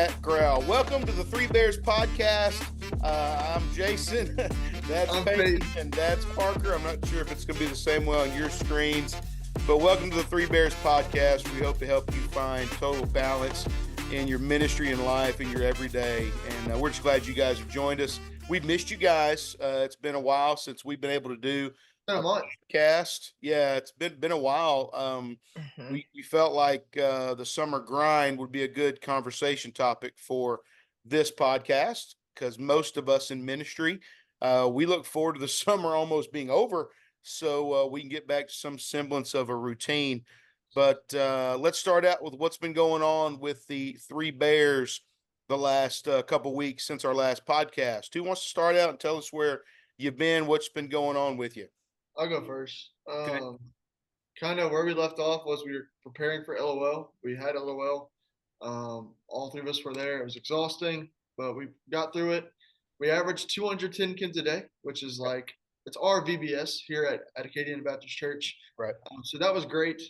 that growl. Welcome to the Three Bears podcast. I'm Jason. That's Peyton, and that's Parker. I'm not sure if it's going to be the same way on your screens, but welcome to the Three Bears podcast. We hope to help you find total balance in your ministry and life in your everyday. And we're just glad you guys have joined us. We've missed you guys. It's been a while since we've been able to do a podcast. Yeah, it's been a while. We felt like the summer grind would be a good conversation topic for this podcast because most of us in ministry, we look forward to the summer almost being over so we can get back to some semblance of a routine. But let's start out with what's been going on with the Three Bears the last couple weeks since our last podcast. Who wants to start out and tell us where you've been, what's been going on with you? I'll go first. Okay. Kind of where we left off was we were preparing for LOL. We had LOL. All three of us were there. It was exhausting, but we got through it. We averaged 210 kids a day, which is like, it's our VBS here at Acadian Baptist Church. Right. So that was great.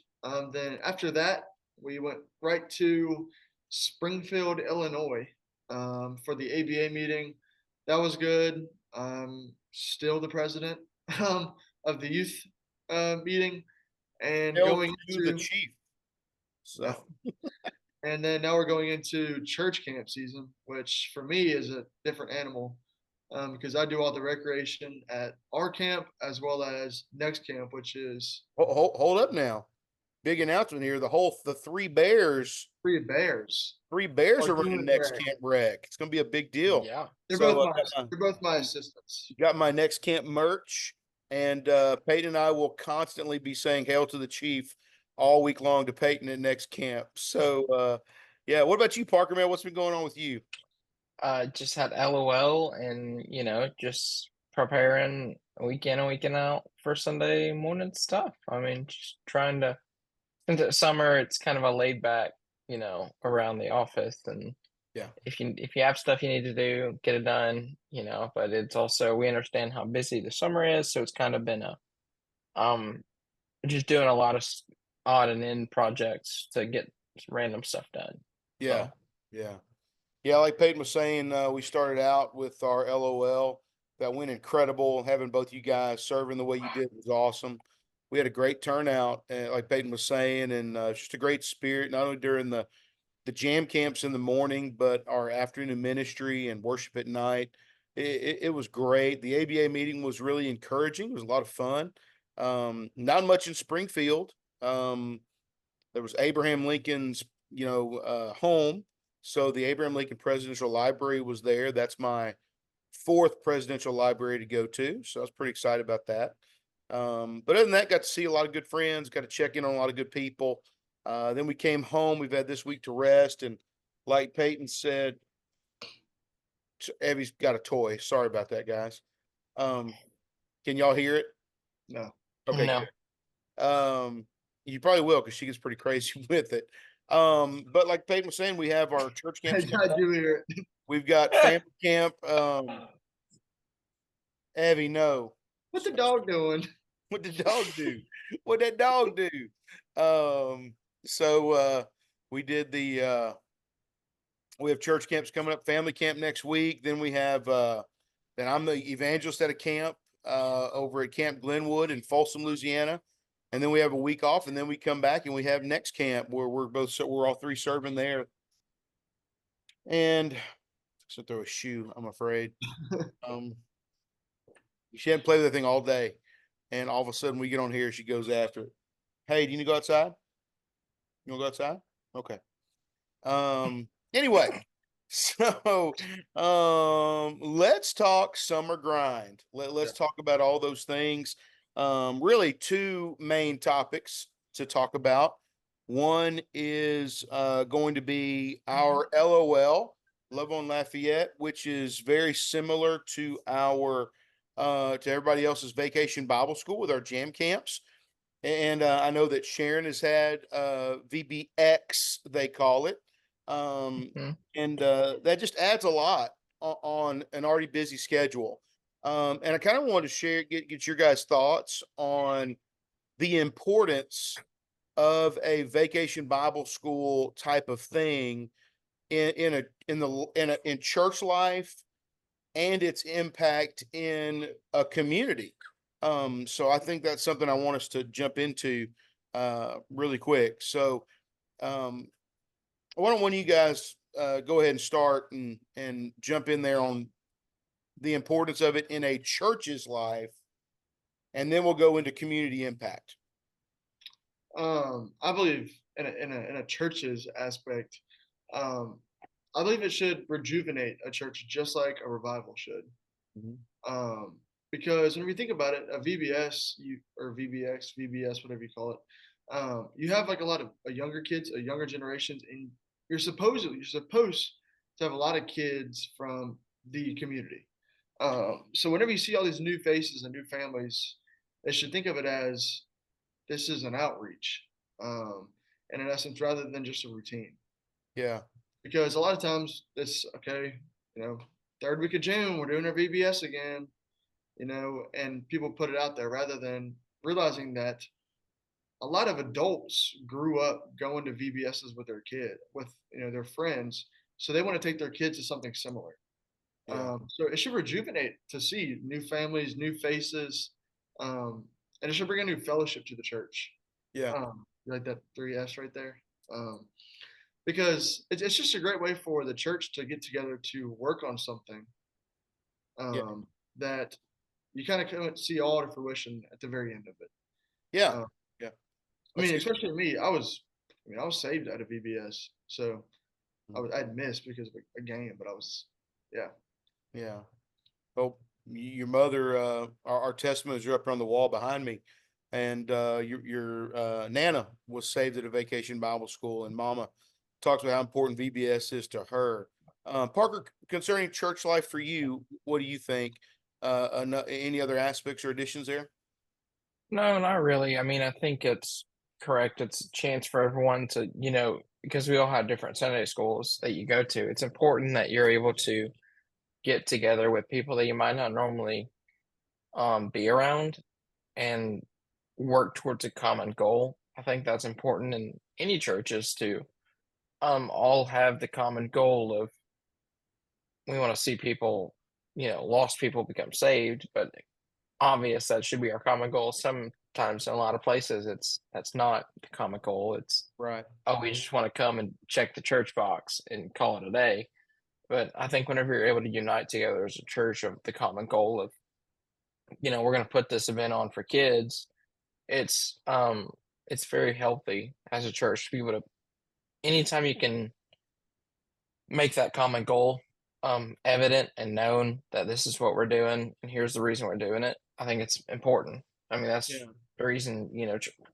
Then after that, we went right to Springfield, Illinois, for the ABA meeting. That was good. I'm still the president of the youth meeting, and going to the chief. So, and then now we're going into church camp season, which for me is a different animal, because I do all the recreation at our camp as well as next camp, which is hold up now. Big announcement here. The Three Bears. Three Bears are running next camp rec. It's going to be a big deal. Yeah, they're both my assistants. You got my next camp merch, and Peyton and I will constantly be saying "Hail to the Chief" all week long to Peyton at next camp. So, yeah. What about you, Parker? Man, what's been going on with you? Just had LOL, and just preparing week in and week out for Sunday morning stuff. I mean, just trying to. Since it's summer, it's kind of a laid back, around the office, and yeah, if you have stuff you need to do, get it done, But it's also, we understand how busy the summer is, so it's kind of been just doing a lot of odd and end projects to get random stuff done. Yeah, yeah. Like Peyton was saying, we started out with our LOL. That went incredible. Having both you guys serving the way you did was awesome. We had a great turnout, like Peyton was saying, and just a great spirit, not only during the jam camps in the morning, but our afternoon ministry and worship at night. It was great. The ABA meeting was really encouraging. It was a lot of fun. Not much in Springfield. There was Abraham Lincoln's, home. So the Abraham Lincoln Presidential Library was there. That's my fourth presidential library to go to. So I was pretty excited about that. But other than that, got to see a lot of good friends, got to check in on a lot of good people. Then we came home. We've had this week to rest. And like Peyton said, Evie's got a toy. Sorry about that, guys. Can y'all hear it? No. Okay. No. You probably will because she gets pretty crazy with it. But like Peyton was saying, we have our church camp. I do hear it. We've got family camp. Evie, no. What's the dog doing? What did the dog do? What that dog do? So we did we have church camps coming up, family camp next week. Then we have then I'm the evangelist at a camp over at Camp Glenwood in Folsom, Louisiana. And then we have a week off, and then we come back and we have next camp where we're all three serving there. And so throw a shoe, I'm afraid. She hadn't played with that thing all day. And all of a sudden we get on here, she goes after it. Hey, do you need to go outside? You want to go outside? Okay. Anyway, so let's talk summer grind. Let's talk about all those things. Really two main topics to talk about. One is going to be our LOL, Love on Lafayette, which is very similar to our to everybody else's vacation Bible school with our jam camps. And I know that Sharon has had VBX, they call it. And that just adds a lot on an already busy schedule. And I kind of wanted to get your guys' thoughts on the importance of a vacation Bible school type of thing in church life and its impact in a community. So I think that's something I want us to jump into really quick. So why don't one of you guys go ahead and start and jump in there on the importance of it in a church's life, and then we'll go into community impact. I believe in a church's aspect, um, I believe it should rejuvenate a church just like a revival should. Mhm. Because when we think about it, a VBS or VBX, VBS, whatever you call it, you have like a lot of younger kids, younger generations, and you're supposed to have a lot of kids from the community. So whenever you see all these new faces and new families, they should think of it as this is an outreach, um, and in essence, rather than just a routine. Yeah. Because a lot of times it's okay, you know, third week of June, we're doing our VBS again, and people put it out there rather than realizing that a lot of adults grew up going to VBSs with their kid, with their friends, so they want to take their kids to something similar. Yeah. So it should rejuvenate to see new families, new faces, and it should bring a new fellowship to the church. Yeah. You like that 3S right there? Um, because it's just a great way for the church to get together to work on something Yeah. that you kind of couldn't see all to fruition at the very end of it. Yeah. Uh, Yeah. I That's mean, good. especially me, I was saved out of VBS, so Mhm. I'd missed because of a game, but yeah. Yeah. Oh, your mother, our testimonies are up on the wall behind me, and your Nana was saved at a vacation Bible school, and Mama talks about how important VBS is to her. Parker, concerning church life for you, what do you think? Any other aspects or additions there? No, not really. I mean, I think it's correct. It's a chance for everyone to, because we all have different Sunday schools that you go to. It's important that you're able to get together with people that you might not normally be around and work towards a common goal. I think that's important in any churches to all have the common goal of we want to see people, lost people become saved, but obvious that should be our common goal. Sometimes in a lot of places that's not the common goal. It's Right. oh, we just want to come and check the church box and call it a day. But I think whenever you're able to unite together as a church of the common goal of, we're gonna put this event on for kids, it's very healthy as a church to be able to anytime you can make that common goal evident and known that this is what we're doing and here's the reason we're doing it. I think it's important. I mean, that's Yeah. the reason,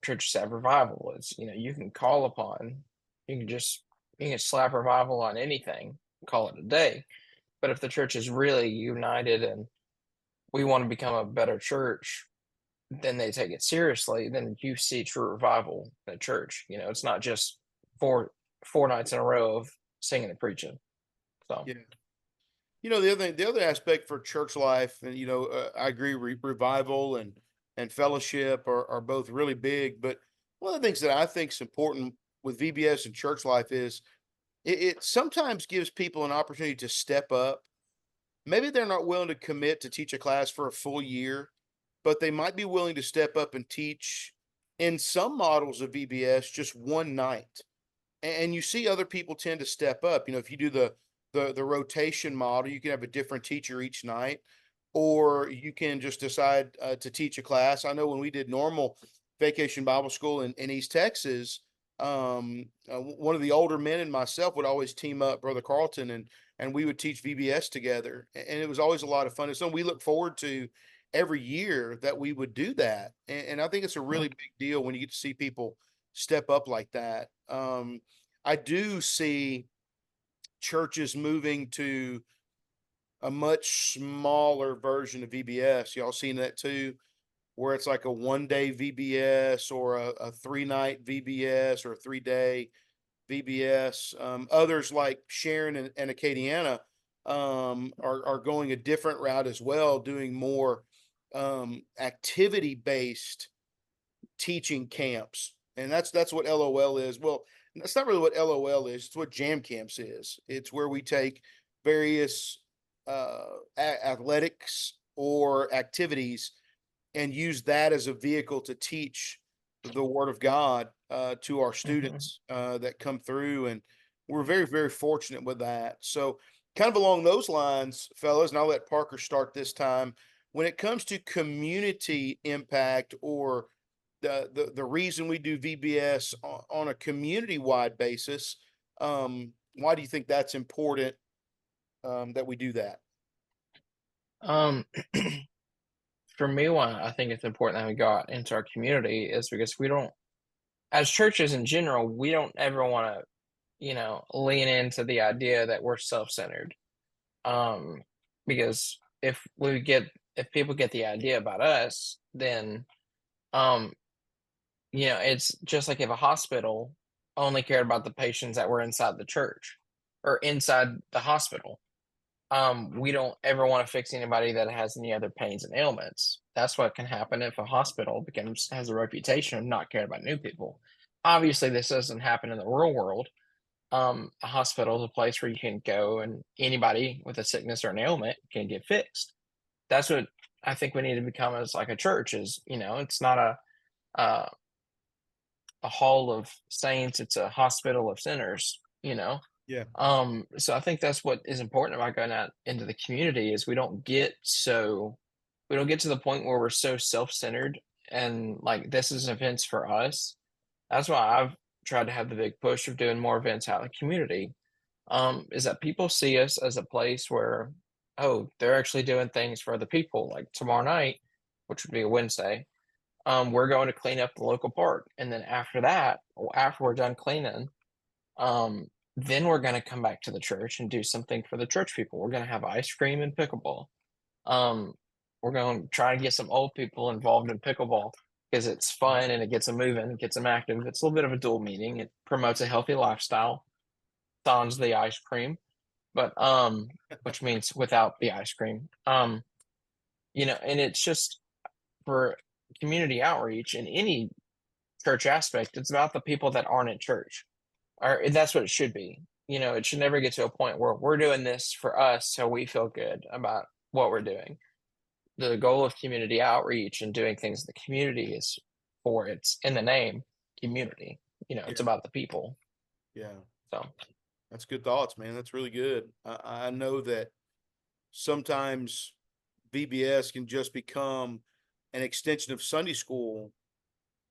churches have revival is, you can call upon, you can just, you can slap revival on anything, call it a day. But if the church is really united and we want to become a better church, then they take it seriously, then you see true revival in a church. It's not just four nights in a row of singing and preaching. So Yeah. The other aspect for church life, and I agree, revival and fellowship are both really big. But one of the things that I think is important with VBS and church life is it sometimes gives people an opportunity to step up. Maybe they're not willing to commit to teach a class for a full year, but they might be willing to step up and teach in some models of VBS just one night. And you see other people tend to step up. If you do the rotation model, you can have a different teacher each night, or you can just decide to teach a class. I know when we did normal vacation Bible school in East Texas, one of the older men and myself would always team up, Brother Carlton, and we would teach VBS together, and it was always a lot of fun. It's something we look forward to every year that we would do that, and I think it's a really big deal when you get to see people step up like that. I do see churches moving to a much smaller version of VBS. Y'all seen that too, where it's like a 1 day VBS or a 3 night VBS or a 3 day VBS. Others like Sharon and Acadiana are going a different route as well, doing more activity based teaching camps, and that's what LOL is. Well, that's not really what LOL is. It's what Jam Camps is. It's where we take various athletics or activities and use that as a vehicle to teach the Word of God to our Hmm. students that come through, and we're very, very fortunate with that. So, kind of along those lines, fellas, and I'll let Parker start this time. When it comes to community impact or the reason we do VBS on a community wide basis, why do you think that's important that we do that? Um, for me, why I think it's important that we go out into our community is because we don't, as churches in general, we don't ever want to, lean into the idea that we're self-centered. Um, because if people get the idea about us, then um, it's just like if a hospital only cared about the patients that were inside the church or inside the hospital. We don't ever want to fix anybody that has any other pains and ailments. That's what can happen if a hospital has a reputation of not caring about new people. Obviously, this doesn't happen in the real world. A hospital is a place where you can go and anybody with a sickness or an ailment can get fixed. That's what I think we need to become as like a church is, it's not uh, a hall of saints, it's a hospital of sinners. Yeah. So I think that's what is important about going out into the community is we don't get to the point where we're so self-centered and like this is events for us. That's why I've tried to have the big push of doing more events out in the community. Is that people see us as a place where, oh, they're actually doing things for other people. Like tomorrow night, which would be a Wednesday, we're going to clean up the local park. And then after that, after we're done cleaning, um, then we're going to come back to the church and do something for the church people. We're going to have ice cream and pickleball. Um, we're going to try and get some old people involved in pickleball because it's fun and it gets them moving, it gets them active. It's a little bit of a dual meaning. It promotes a healthy lifestyle, sans the ice cream, but which means without the ice cream. And it's just for community outreach in any church aspect. It's about the people that aren't at church, or that's what it should be. It should never get to a point where we're doing this for us so we feel good about what we're doing. The goal of community outreach and doing things in the community is for it's in the name community. It's Yeah. about the people. Yeah. So That's good thoughts, man. That's really good. I know that sometimes VBS can just become an extension of Sunday school,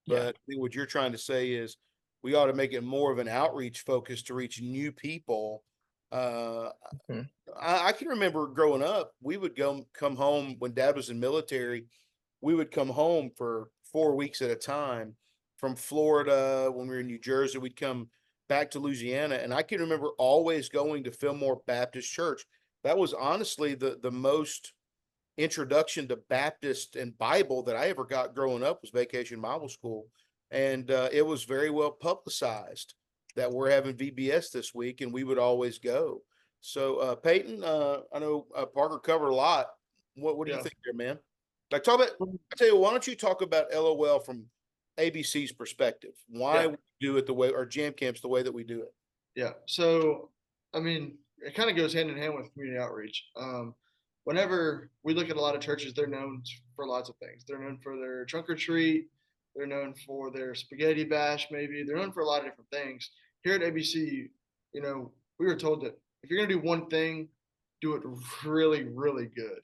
yeah. but I think what you're trying to say is we ought to make it more of an outreach focus to reach new people. Uh, Mhm. I can remember growing up, we would come home when dad was in military. We would come home for 4 weeks at a time from Florida. When we were in New Jersey, we'd come back to Louisiana. And I can remember always going to Fillmore Baptist Church. That was honestly the most introduction to Baptist and Bible that I ever got growing up was Vacation Bible School. And it was very well publicized that we're having VBS this week, and we would always go. So, Peyton, I know Parker covered a lot. What do you Yeah. think there, man? Like, talk about, I tell you, why don't you talk about LOL from ABC's perspective? Why Yeah. we do it the way, or Jam Camps the way that we do it? Yeah. So, I mean, it kind of goes hand in hand with community outreach. Whenever we look at a lot of churches, they're known for lots of things. They're known for their trunk or treat. They're known for their spaghetti bash, maybe. They're known for a lot of different things. Here at ABC, we were told that if you're going to do one thing, do it really, really good.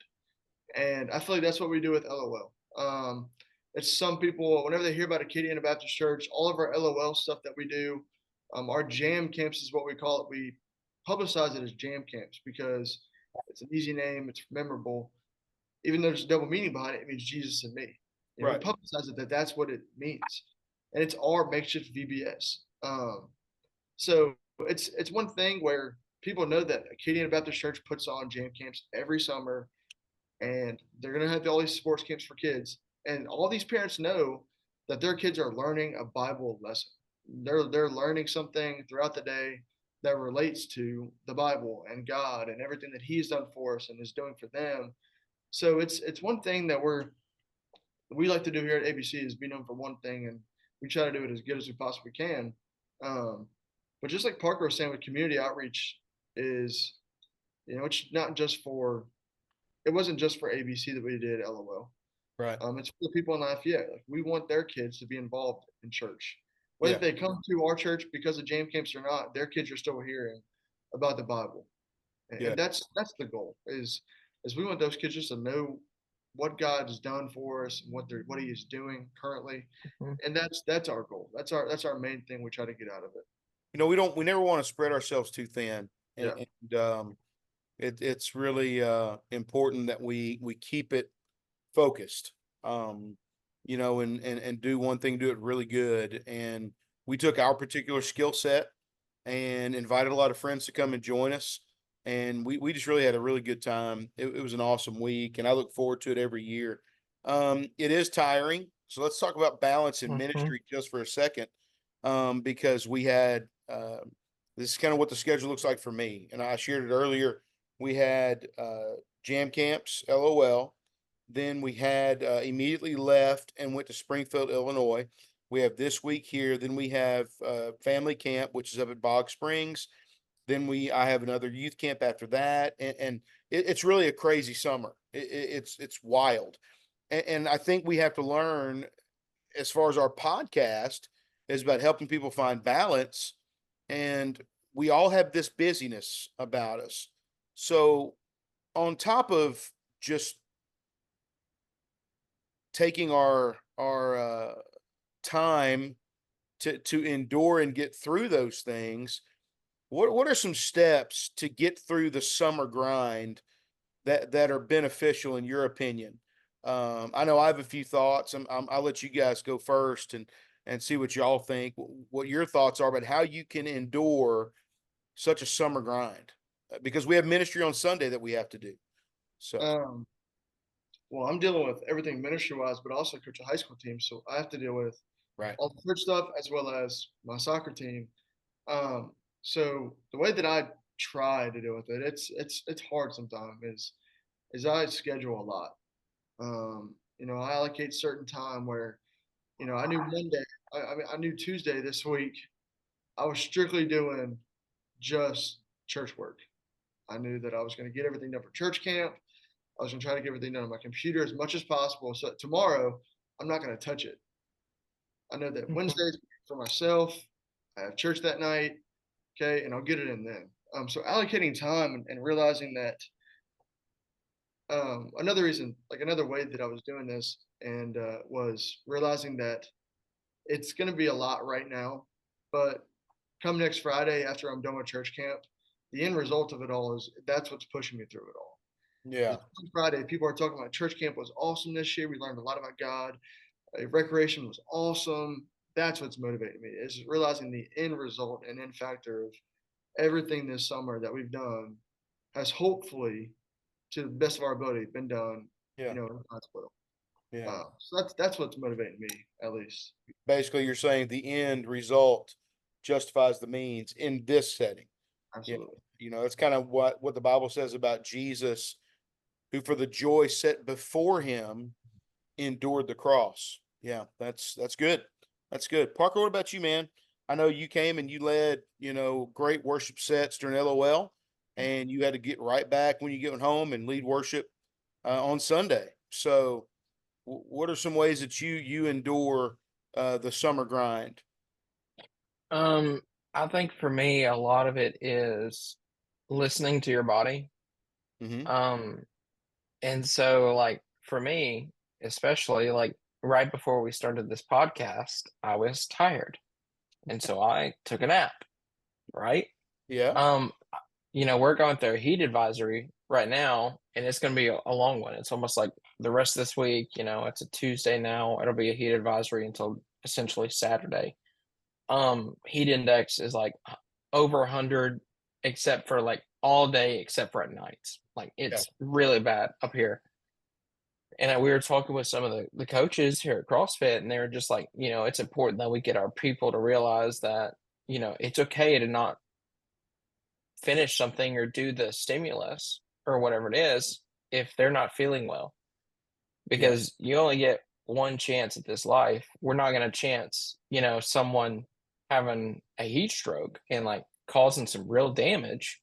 And I feel like that's what we do with LOL. It's some people, whenever they hear about Acadiana Baptist Church, all of our LOL stuff that we do, our jam camps is what we call it. We publicize it as jam camps because it's an easy name, it's memorable. Even though there's a double meaning behind it, it means Jesus and me. We Right. publicize it that that's what it means, and it's our makeshift VBS. So it's one thing where people know that Acadiana Baptist Church puts on jam camps every summer and they're going to have all these sports camps for kids. And all these parents know that their kids are learning a Bible lesson. They're learning something throughout the day that relates to the Bible and God and everything that He's done for us and is doing for them. So it's one thing that we like to do here at ABC is be known for one thing, and we try to do it as good as we possibly can. Um, But just like Parker was saying with community outreach is, it's not just for, it wasn't just for ABC that we did LOL. Right. It's for the people in Lafayette. Like, we want their kids to be involved in church. Whether Yeah. they come to our church because of jam camps or not, their kids are still hearing about the Bible. Yeah. And that's the goal is we want those kids just to know what God has done for us and what he is doing currently. Mhm. And that's our goal. That's our main thing we try to get out of it. We never want to spread ourselves too thin. Yeah. And it's really important that we keep it focused. And do one thing, do it really good. And we took our particular skill set and invited a lot of friends to come and join us. And we just really had a really good time. It was an awesome week, and I look forward to it every year. It is tiring. So let's talk about balance in Mhm. ministry just for a second. Because we had, this is kind of what the schedule looks like for me. And I shared it earlier. We had jam camps, LOL. Then we had immediately left and went to Springfield, Illinois. We have this week here. Then we have family camp, which is up at Bog Springs. Then I have another youth camp after that, and it's really a crazy summer. It's wild, and I think we have to learn, as far as our podcast is about helping people find balance, and we all have this busyness about us. So on top of just taking our time to endure and get through those things, what are some steps to get through the summer grind that are beneficial in your opinion? I know I have a few thoughts. I'll let you guys go first and see what y'all think. What your thoughts are about how you can endure such a summer grind, because we have ministry on Sunday that we have to do. So Um, well, I'm dealing with everything ministry wise, but also coach a high school team, so I have to deal with right, all the church stuff as well as my soccer team. So the way that I try to deal with it, it's hard sometimes. Is I schedule a lot. I allocate certain time where, I knew Monday, I knew Tuesday this week, I was strictly doing just church work. I knew that I was going to get everything done for church camp. I was going to try to get everything done on my computer as much as possible. So tomorrow, I'm not going to touch it. I know that Mhm. Wednesday's for myself. I have church that night. Okay. And I'll get it in then. So allocating time and realizing that another reason, like another way that I was doing this and was realizing that it's going to be a lot right now, but come next Friday after I'm done with church camp, the end result of it all is that's what's pushing me through it all. yeah, Friday, people are talking about church camp was awesome this year. We learned a lot about God. Recreation was awesome. That's what's motivating me is realizing the end result and end factor of everything this summer that we've done has hopefully, to the best of our ability, been done, yeah, in God's will. yeah. So that's what's motivating me, at least. Basically, you're saying the end result justifies the means in this setting. Yeah, Absolutely. it's kind of what the Bible says about Jesus, who for the joy set before him endured the cross. Yeah, that's good. That's good. Parker, what about you, man? I know you came and you led, great worship sets during LOL, and you had to get right back when you get home and lead worship on Sunday. So, what are some ways that you endure the summer grind? Um, I think for me, a lot of it is listening to your body. Mm-hmm. Um, and so like for me, especially like right before we started this podcast, I was tired. And so I took a nap, right? Yeah. Um, we're going through a heat advisory right now, and it's going to be a long one. It's almost like the rest of this week, it's a Tuesday now. It'll be a heat advisory until essentially Saturday. Heat index is like over 100, except for like all day, except for at nights. Like Yeah. it's really bad up here. And we were talking with some of the coaches here at CrossFit, and they were just like, it's important that we get our people to realize that, it's okay to not finish something or do the stimulus or whatever it is if they're not feeling well, Yeah. because you only get one chance at this life. We're not going to chance, someone having a heat stroke and like causing some real damage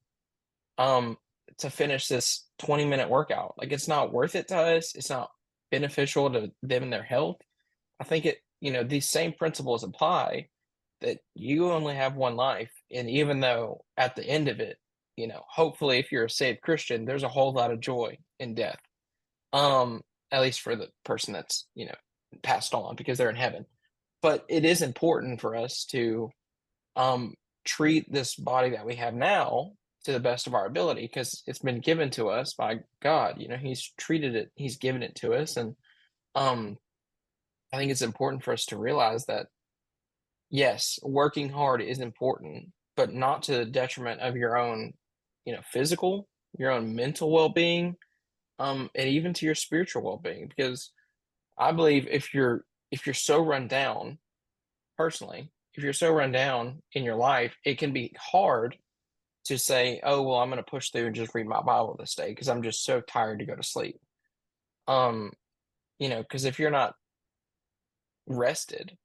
to finish this 20-minute workout. Like, it's not worth it to us. It's not beneficial to them and their health. I think these same principles apply, that you only have one life. And even though at the end of it, hopefully if you're a saved Christian, there's a whole lot of joy in death. At least for the person that's, passed on, because they're in heaven. But it is important for us to treat this body that we have now to the best of our ability, because it's been given to us by God. He's treated it, he's given it to us. And I think it's important for us to realize that, yes, working hard is important, but not to the detriment of your own, physical, your own mental well-being, and even to your spiritual well-being. Because I believe if you're so run down, personally, if you're so run down in your life, it can be hard to say, oh, well, I'm going to push through and just read my Bible this day because I'm just so tired to go to sleep. Because if you're not rested,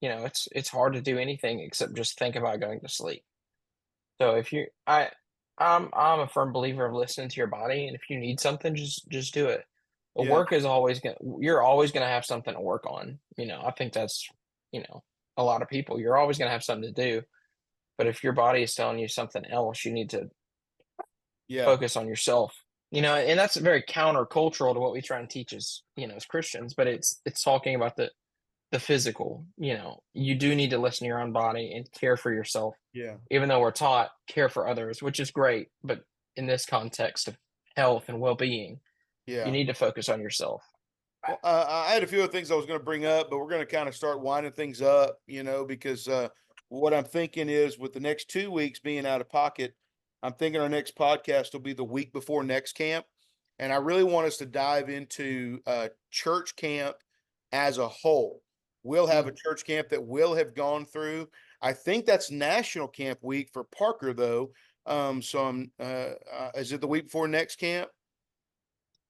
it's hard to do anything except just think about going to sleep. So I'm a firm believer of listening to your body, and if you need something, just do it. But work is you're always gonna have something to work on. I think that's, a lot of people, you're always gonna have something to do. But if your body is telling you something else, you need to focus on yourself. And that's very countercultural to what we try and teach as Christians, but it's talking about the physical. You do need to listen to your own body and care for yourself. Yeah. Even though we're taught care for others, which is great, but in this context of health and well-being, you need to focus on yourself. Well, I had a few other things I was going to bring up, but we're going to kind of start winding things up, because what I'm thinking is, with the next 2 weeks being out of pocket, I'm thinking our next podcast will be the week before next camp. And I really want us to dive into church camp as a whole. We'll have a church camp that will have gone through. I think that's National Camp Week for Parker, though. So is it the week before next camp?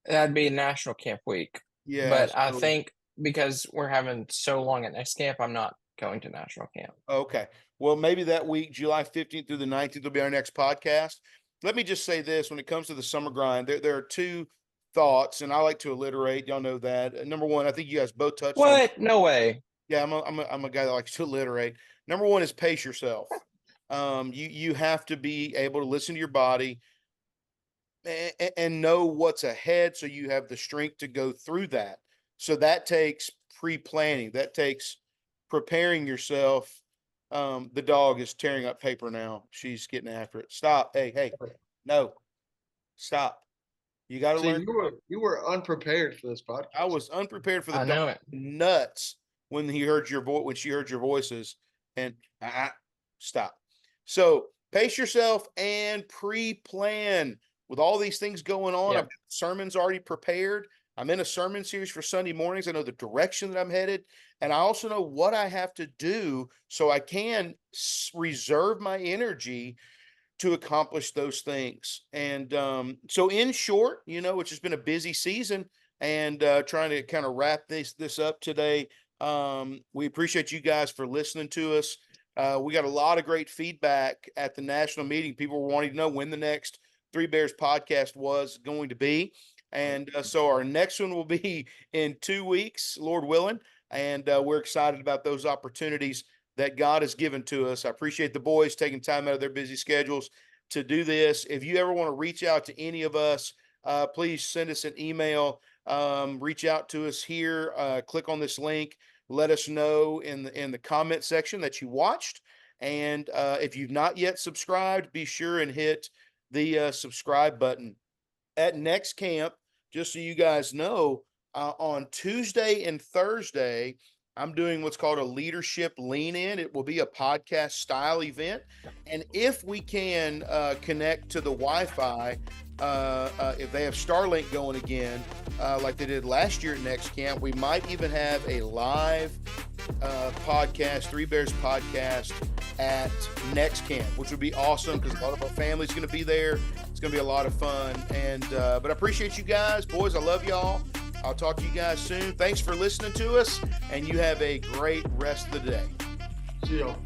That'd be National Camp Week. Yeah. But I think because we're having so long at next camp, I'm not going to National Camp. Okay. Well, maybe that week, July 15th through the 19th, will be our next podcast. Let me just say this: when it comes to the summer grind, there are two thoughts, and I like to alliterate. Y'all know that. Number one, I think you guys both touched on. What? No way. Yeah, I'm a guy that likes to alliterate. Number one is pace yourself. You have to be able to listen to your body and know what's ahead, so you have the strength to go through that. So that takes pre-planning. That takes preparing yourself. The dog is tearing up paper now. She's getting after it. Stop. Hey, no, stop. You got to learn. You were unprepared for this podcast. I was unprepared for the I know dog. it. Nuts when he heard your voice, when she heard your voices, and stop. So pace yourself and pre-plan. With all these things going on, I've got sermons already prepared. I'm in a sermon series for Sunday mornings. I know the direction that I'm headed, and I also know what I have to do so I can reserve my energy to accomplish those things. And so in short, it's just been a busy season, and trying to kind of wrap this up today. We appreciate you guys for listening to us. We got a lot of great feedback at the national meeting. People were wanting to know when the next Three Bears podcast was going to be. And so our next one will be in 2 weeks, Lord willing. And we're excited about those opportunities that God has given to us. I appreciate the boys taking time out of their busy schedules to do this. If you ever want to reach out to any of us, please send us an email. Reach out to us here. Click on this link. Let us know in the comment section that you watched. And if you've not yet subscribed, be sure and hit the subscribe button. At next camp, just so you guys know, on Tuesday and Thursday, I'm doing what's called a leadership lean-in. It will be a podcast style event. And if we can connect to the Wi-Fi, if they have Starlink going again, like they did last year at next camp, we might even have a live podcast, Three Bears podcast at next camp, which would be awesome because a lot of our family's going to be there. It's going to be a lot of fun. And but I appreciate you guys. Boys, I love y'all. I'll talk to you guys soon. Thanks for listening to us, and you have a great rest of the day. See y'all.